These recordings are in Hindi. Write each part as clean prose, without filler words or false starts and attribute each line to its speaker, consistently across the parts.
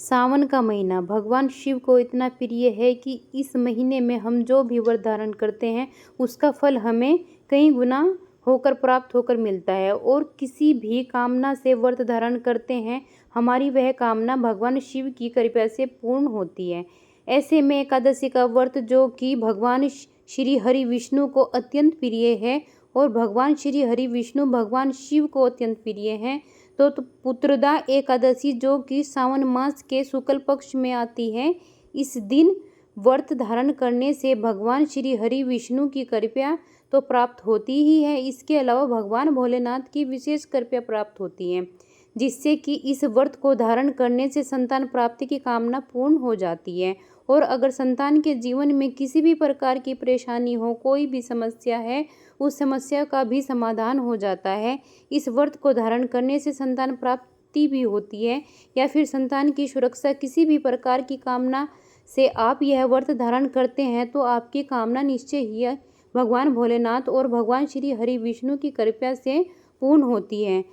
Speaker 1: सावन का महीना भगवान शिव को इतना प्रिय है कि इस महीने में हम जो भी व्रत धारण करते हैं उसका फल हमें कई गुना होकर प्राप्त होकर मिलता है। और किसी भी कामना से व्रत धारण करते हैं हमारी वह कामना भगवान शिव की कृपा से पूर्ण होती है। ऐसे में एकादशी का व्रत जो कि भगवान श्री हरि विष्णु को अत्यंत प्रिय है और भगवान श्री हरि विष्णु भगवान शिव को अत्यंत प्रिय हैं, तो पुत्रदा एकादशी जो कि सावन मास के शुक्ल पक्ष में आती है, इस दिन व्रत धारण करने से भगवान श्री हरि विष्णु की कृपा तो प्राप्त होती ही है, इसके अलावा भगवान भोलेनाथ की विशेष कृपा प्राप्त होती है, जिससे कि इस व्रत को धारण करने से संतान प्राप्ति की कामना पूर्ण हो जाती है। और अगर संतान के जीवन में किसी भी प्रकार की परेशानी हो, कोई भी समस्या है, उस समस्या का भी समाधान हो जाता है। इस व्रत को धारण करने से संतान प्राप्ति भी होती है, या फिर संतान की सुरक्षा किसी भी प्रकार की कामना से आप यह व्रत धारण करते हैं तो आपकी कामना निश्चय ही भगवान भोलेनाथ और भगवान श्री हरि विष्णु की कृपा से पूर्ण होती है।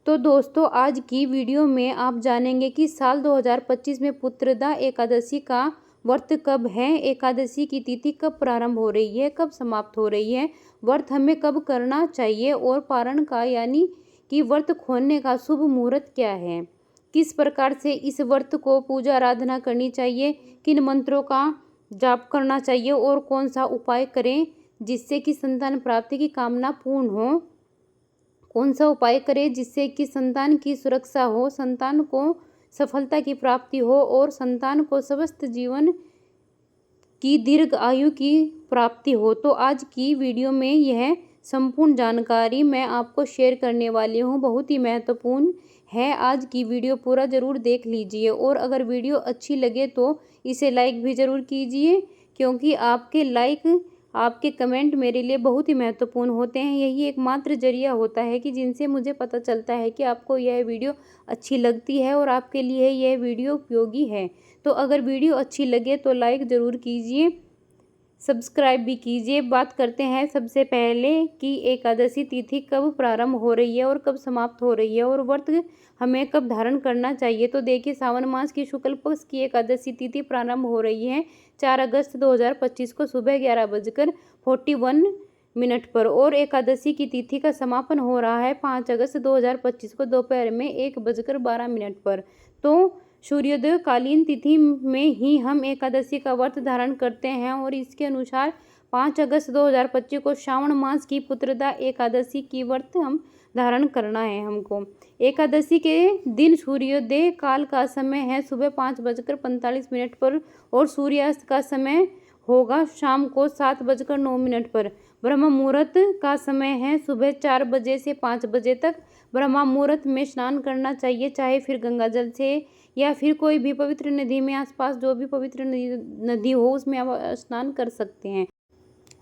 Speaker 1: तो दोस्तों, आज की वीडियो में आप जानेंगे कि साल 2025 में पुत्रदा एकादशी का व्रत कब है, एकादशी की तिथि कब प्रारंभ हो रही है, कब समाप्त हो रही है, व्रत हमें कब करना चाहिए और पारण का यानी कि व्रत खोलने का शुभ मुहूर्त क्या है, किस प्रकार से इस व्रत को पूजा आराधना करनी चाहिए, किन मंत्रों का जाप करना चाहिए और कौन सा उपाय करें जिससे कि संतान प्राप्ति की कामना पूर्ण हो, कौन सा उपाय करें जिससे कि संतान की सुरक्षा हो, संतान को सफलता की प्राप्ति हो और संतान को समस्त जीवन की दीर्घ आयु की प्राप्ति हो। तो आज की वीडियो में यह संपूर्ण जानकारी मैं आपको शेयर करने वाली हूँ, बहुत ही महत्वपूर्ण है। आज की वीडियो पूरा ज़रूर देख लीजिए और अगर वीडियो अच्छी लगे तो इसे लाइक भी ज़रूर कीजिए, क्योंकि आपके लाइक, आपके कमेंट मेरे लिए बहुत ही महत्वपूर्ण होते हैं। यही एकमात्र जरिया होता है कि जिनसे मुझे पता चलता है कि आपको यह वीडियो अच्छी लगती है और आपके लिए यह वीडियो उपयोगी है। तो अगर वीडियो अच्छी लगे तो लाइक ज़रूर कीजिए, सब्सक्राइब भी कीजिए। बात करते हैं सबसे पहले कि एकादशी तिथि कब प्रारंभ हो रही है और कब समाप्त हो रही है और व्रत हमें कब धारण करना चाहिए। तो देखिए, सावन मास की शुक्ल पक्ष की एकादशी तिथि प्रारंभ हो रही है 4 अगस्त 2025 को सुबह 11:41 पर और एकादशी की तिथि का समापन हो रहा है 5 अगस्त 2025 को दोपहर में 1:12 पर। तो सूर्योदय कालीन तिथि में ही हम एकादशी का व्रत धारण करते हैं और इसके अनुसार 5 अगस्त 2025 को श्रावण मास की पुत्रदा एकादशी की व्रत हम धारण करना है हमको। एकादशी के दिन सूर्योदय काल का समय है सुबह 5:45 पर और सूर्यास्त का समय होगा शाम को 7:09 पर। ब्रह्म मुहूर्त का समय है सुबह 4 बजे से 5 बजे तक। ब्रह्म मुहूर्त में स्नान करना चाहिए, चाहे फिर गंगा जल से या फिर कोई भी पवित्र नदी में, आसपास जो भी पवित्र नदी हो उसमें आप स्नान कर सकते हैं।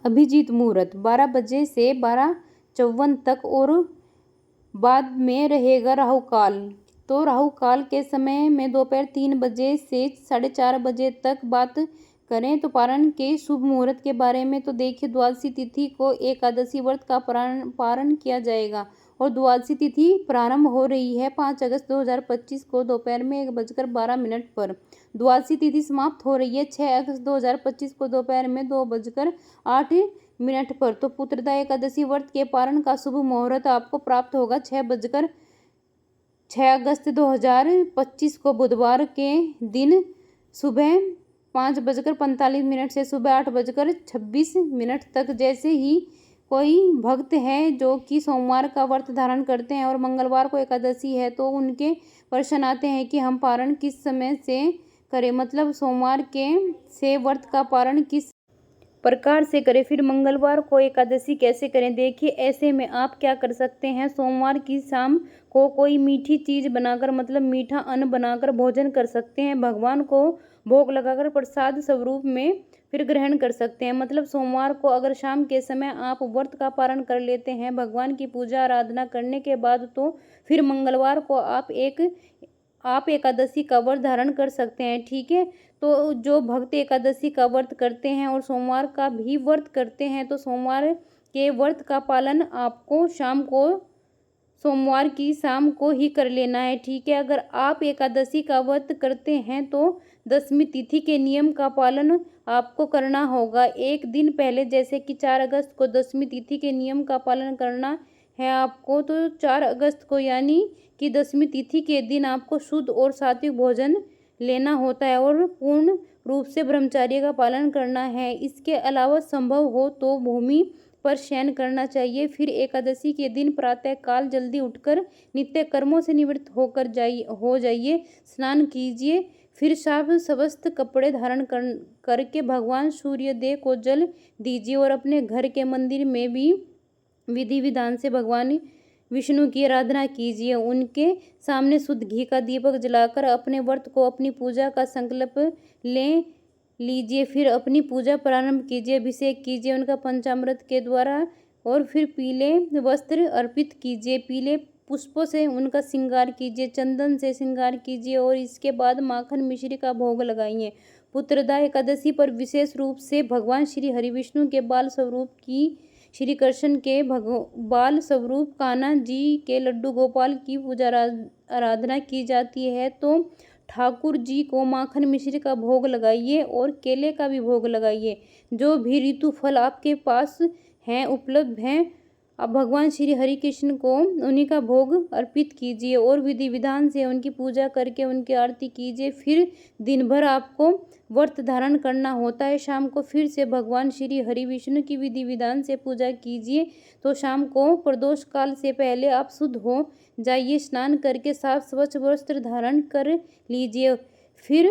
Speaker 1: अभिजीत मुहूर्त 12 बजे से 12:54 तक और बाद में रहेगा राहु काल। तो राहु काल के समय में दोपहर 3 बजे से 4:30 बजे तक बात करें तो पारण के शुभ मुहूर्त के बारे में। तो देखिए, द्वादशी तिथि को एकादशी व्रत का पारण किया जाएगा और द्वादशी तिथि प्रारंभ हो रही है 5 अगस्त 2025 को दोपहर में 1:12 पर। द्वादशी तिथि समाप्त हो रही है 6 अगस्त 2025 को दोपहर में 2:08 पर। तो पुत्रदा एकादशी व्रत के पारण का शुभ मुहूर्त आपको प्राप्त होगा 6 अगस्त 2025 को बुधवार के दिन सुबह 5:45 से सुबह 8:26 तक। जैसे ही कोई भक्त है जो कि सोमवार का व्रत धारण करते हैं और मंगलवार को एकादशी है तो उनके प्रश्न आते हैं कि हम पारण किस समय से करें, मतलब सोमवार के से व्रत का पारण किस प्रकार से करें, फिर मंगलवार को एकादशी कैसे करें। देखिए, ऐसे में आप क्या कर सकते हैं, सोमवार की शाम को कोई मीठी चीज़ बनाकर, मतलब मीठा अन्न बनाकर भोजन कर सकते हैं, भगवान को भोग लगाकर प्रसाद स्वरूप में फिर ग्रहण कर सकते हैं। मतलब सोमवार को अगर शाम के समय आप व्रत का पारण कर लेते हैं भगवान की पूजा आराधना करने के बाद, तो फिर मंगलवार को आप एकादशी का व्रत धारण कर सकते हैं। ठीक है, तो जो भक्त एकादशी का व्रत करते हैं और सोमवार का भी व्रत करते हैं तो सोमवार के व्रत का पालन आपको शाम को सोमवार की शाम को ही कर लेना है, ठीक है। अगर आप एकादशी का व्रत करते हैं तो दशमी तिथि के नियम का पालन आपको करना होगा। एक दिन पहले जैसे कि 4 अगस्त को दशमी तिथि के नियम का पालन करना है आपको, तो 4 अगस्त को यानी कि दशमी तिथि के दिन आपको शुद्ध और सात्विक भोजन लेना होता है और पूर्ण रूप से ब्रह्मचर्य का पालन करना है। इसके अलावा संभव हो तो भूमि पर शयन करना चाहिए। फिर एकादशी के दिन प्रातः काल जल्दी उठकर नित्य कर्मों से निवृत्त हो जाइए, स्नान कीजिए। फिर साफ स्वस्थ कपड़े धारण करके भगवान सूर्यदेव को जल दीजिए और अपने घर के मंदिर में भी विधि विधान से भगवान विष्णु की आराधना कीजिए। उनके सामने शुद्ध घी का दीपक जलाकर अपने व्रत को, अपनी पूजा का संकल्प ले लीजिए। फिर अपनी पूजा प्रारंभ कीजिए, अभिषेक कीजिए उनका पंचामृत के द्वारा और फिर पीले वस्त्र अर्पित कीजिए, पीले पुष्पों से उनका श्रृंगार कीजिए, चंदन से श्रृंगार कीजिए और इसके बाद माखन मिश्री का भोग लगाइए। पुत्रदा एकादशी पर विशेष रूप से भगवान श्री हरि विष्णु के बाल स्वरूप की, श्री कृष्ण के बाल स्वरूप कान्हा जी के लड्डू गोपाल की पूजा आराधना की जाती है। तो ठाकुर जी को माखन मिश्री का भोग लगाइए और केले का भी भोग लगाइए। जो भी ऋतु फल आपके पास हैं, उपलब्ध हैं, अब भगवान श्री हरि कृष्ण को उन्हीं का भोग अर्पित कीजिए और विधि विधान से उनकी पूजा करके उनकी आरती कीजिए। फिर दिन भर आपको व्रत धारण करना होता है। शाम को फिर से भगवान श्री हरि विष्णु की विधि विधान से पूजा कीजिए। तो शाम को प्रदोष काल से पहले आप शुद्ध हो जाइए, स्नान करके साफ स्वच्छ वस्त्र धारण कर लीजिए। फिर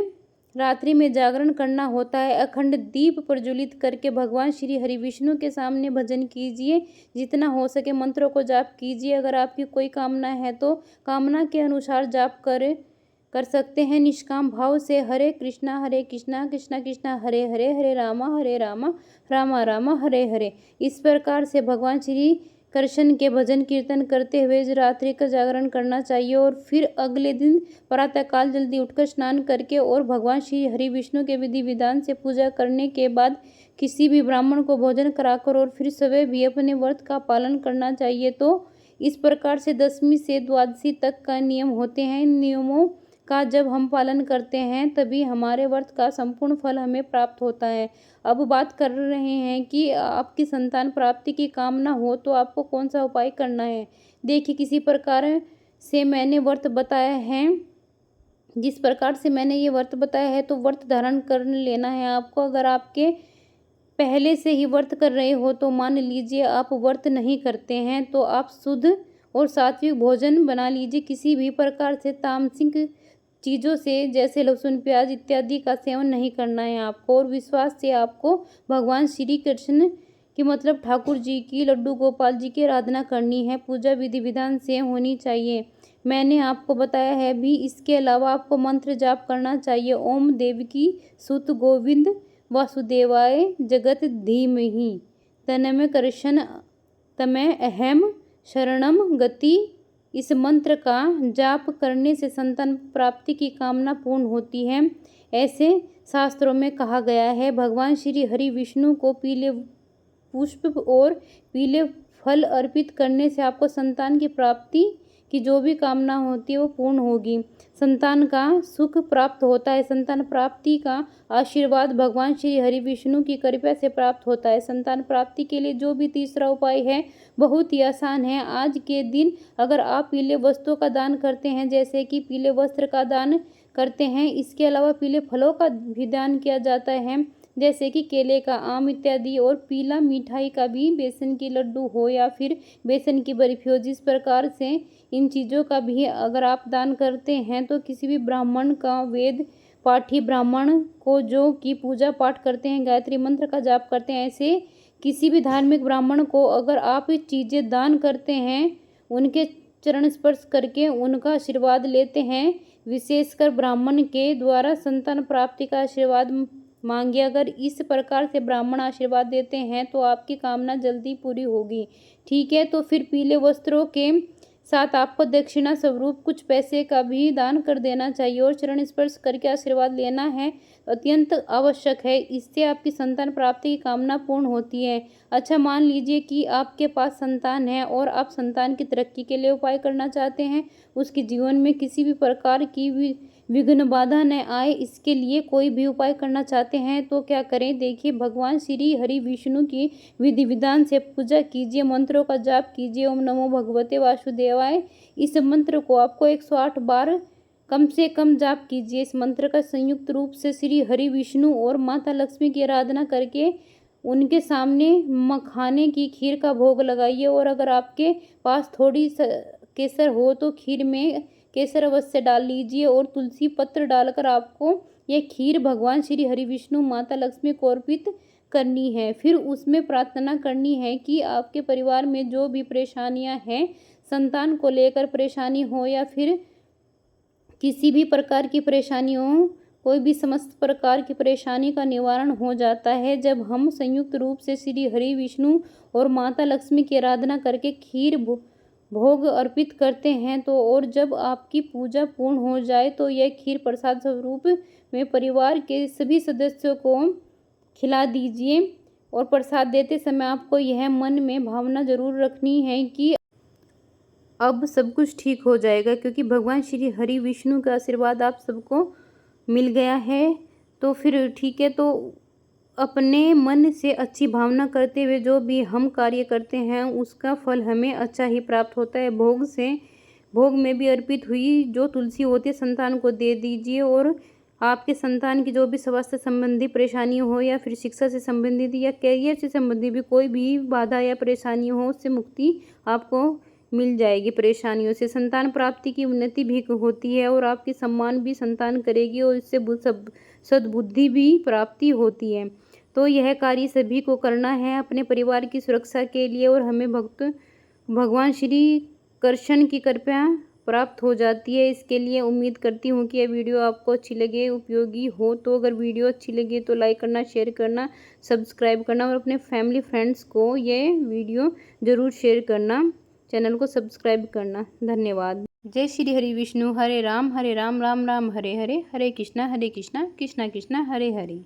Speaker 1: रात्रि में जागरण करना होता है। अखंड दीप प्रज्वलित करके भगवान श्री हरि विष्णु के सामने भजन कीजिए। जितना हो सके मंत्रों को जाप कीजिए। अगर आपकी कोई कामना है तो कामना के अनुसार जाप कर सकते हैं। निष्काम भाव से हरे कृष्णा कृष्णा कृष्णा हरे हरे, हरे रामा रामा रामा हरे हरे, इस प्रकार से भगवान श्री कृष्ण के भजन कीर्तन करते हुए रात्रि का जागरण करना चाहिए। और फिर अगले दिन प्रातःकाल जल्दी उठकर स्नान करके और भगवान श्री हरि विष्णु के विधि विधान से पूजा करने के बाद किसी भी ब्राह्मण को भोजन कराकर और फिर सुबह भी अपने व्रत का पालन करना चाहिए। तो इस प्रकार से दशमी से द्वादशी तक का नियम होते हैं। इन नियमों का जब हम पालन करते हैं तभी हमारे व्रत का संपूर्ण फल हमें प्राप्त होता है। अब बात कर रहे हैं कि आपकी संतान प्राप्ति की कामना हो तो आपको कौन सा उपाय करना है। देखिए, किसी प्रकार से मैंने व्रत बताया है, जिस प्रकार से मैंने ये व्रत बताया है तो व्रत धारण कर लेना है आपको। अगर आपके पहले से ही व्रत कर रहे हो तो मान लीजिए आप व्रत नहीं करते हैं तो आप शुद्ध और सात्विक भोजन बना लीजिए। किसी भी प्रकार से तामसिक चीज़ों से जैसे लहसुन प्याज इत्यादि का सेवन नहीं करना है आपको। और विश्वास से आपको भगवान श्री कृष्ण की मतलब ठाकुर जी की, लड्डू गोपाल जी की आराधना करनी है। पूजा विधि विधान से होनी चाहिए, मैंने आपको बताया है भी। इसके अलावा आपको मंत्र जाप करना चाहिए। ओम देवकी सुत गोविंद वासुदेवाय जगत धीमहि तन्मे कृष्ण तमे अहम शरणम गति। इस मंत्र का जाप करने से संतान प्राप्ति की कामना पूर्ण होती है, ऐसे शास्त्रों में कहा गया है। भगवान श्री हरि विष्णु को पीले पुष्प और पीले फल अर्पित करने से आपको संतान की प्राप्ति की जो भी कामना होती है वो पूर्ण होगी। संतान का सुख प्राप्त होता है। संतान प्राप्ति का आशीर्वाद भगवान श्री हरि विष्णु की कृपा से प्राप्त होता है। संतान प्राप्ति के लिए जो भी तीसरा उपाय है बहुत ही आसान है। आज के दिन अगर आप पीले वस्तुओं का दान करते हैं, जैसे कि पीले वस्त्र का दान करते हैं, इसके अलावा पीले फलों का भी दान किया जाता है, जैसे कि केले का, आम इत्यादि, और पीला मिठाई का भी, बेसन की लड्डू हो या फिर बेसन की बर्फी हो, जिस प्रकार से इन चीज़ों का भी अगर आप दान करते हैं तो किसी भी ब्राह्मण का, वेद पाठी ब्राह्मण को जो कि पूजा पाठ करते हैं, गायत्री मंत्र का जाप करते हैं, ऐसे किसी भी धार्मिक ब्राह्मण को अगर आप चीज़ें दान करते हैं, उनके चरण स्पर्श करके उनका आशीर्वाद लेते हैं, विशेषकर ब्राह्मण के द्वारा संतान प्राप्ति का आशीर्वाद मांगिए। अगर इस प्रकार से ब्राह्मण आशीर्वाद देते हैं तो आपकी कामना जल्दी पूरी होगी। ठीक है, तो फिर पीले वस्त्रों के साथ आपको दक्षिणा स्वरूप कुछ पैसे का भी दान कर देना चाहिए और चरण स्पर्श करके आशीर्वाद लेना है, अत्यंत आवश्यक है। इससे आपकी संतान प्राप्ति की कामना पूर्ण होती है। अच्छा, मान लीजिए कि आपके पास संतान है और आप संतान की तरक्की के लिए उपाय करना चाहते हैं, उसके जीवन में किसी भी प्रकार की विघ्न बाधा न आए, इसके लिए कोई भी उपाय करना चाहते हैं तो क्या करें? देखिए, भगवान श्री हरि विष्णु की विधि विधान से पूजा कीजिए, मंत्रों का जाप कीजिए। ओम नमो भगवते वासुदेवाय, इस मंत्र को आपको 108 बार कम से कम जाप कीजिए। इस मंत्र का संयुक्त रूप से श्री हरि विष्णु और माता लक्ष्मी की आराधना करके उनके सामने मखाने की खीर का भोग लगाइए और अगर आपके पास थोड़ी केसर हो तो खीर में केसर अवश्य डाल लीजिए और तुलसी पत्र डालकर आपको यह खीर भगवान श्री हरि विष्णु माता लक्ष्मी को अर्पित करनी है। फिर उसमें प्रार्थना करनी है कि आपके परिवार में जो भी परेशानियां हैं, संतान को लेकर परेशानी हो या फिर किसी भी प्रकार की परेशानी हो, कोई भी समस्त प्रकार की परेशानी का निवारण हो जाता है जब हम संयुक्त रूप से श्री हरि विष्णु और माता लक्ष्मी की आराधना करके खीर भोग अर्पित करते हैं। तो और जब आपकी पूजा पूर्ण हो जाए तो यह खीर प्रसाद स्वरूप में परिवार के सभी सदस्यों को खिला दीजिए और प्रसाद देते समय आपको यह मन में भावना जरूर रखनी है कि अब सब कुछ ठीक हो जाएगा, क्योंकि भगवान श्री हरि विष्णु का आशीर्वाद आप सबको मिल गया है। तो फिर ठीक है, तो अपने मन से अच्छी भावना करते हुए जो भी हम कार्य करते हैं उसका फल हमें अच्छा ही प्राप्त होता है। भोग में भी अर्पित हुई जो तुलसी होती है संतान को दे दीजिए और आपके संतान की जो भी स्वास्थ्य संबंधी परेशानी हो या फिर शिक्षा से संबंधित या करियर से संबंधित भी कोई भी बाधा या परेशानी हो, उससे मुक्ति आपको मिल जाएगी। परेशानियों से संतान प्राप्ति की उन्नति भी होती है और आपकी सम्मान भी संतान करेगी और इससे सद्बुद्धि भी प्राप्ति होती है। तो यह कार्य सभी को करना है अपने परिवार की सुरक्षा के लिए और हमें भगवान श्री कृष्ण की कृपा प्राप्त हो जाती है। इसके लिए उम्मीद करती हूँ कि यह वीडियो आपको अच्छी लगे, उपयोगी हो। तो अगर वीडियो अच्छी लगे तो लाइक करना, शेयर करना, सब्सक्राइब करना और अपने फैमिली फ्रेंड्स को ये वीडियो ज़रूर शेयर करना, चैनल को सब्सक्राइब करना। धन्यवाद। जय श्री हरि विष्णु। हरे राम राम राम हरे हरे, हरे कृष्णा कृष्णा हरे हरे।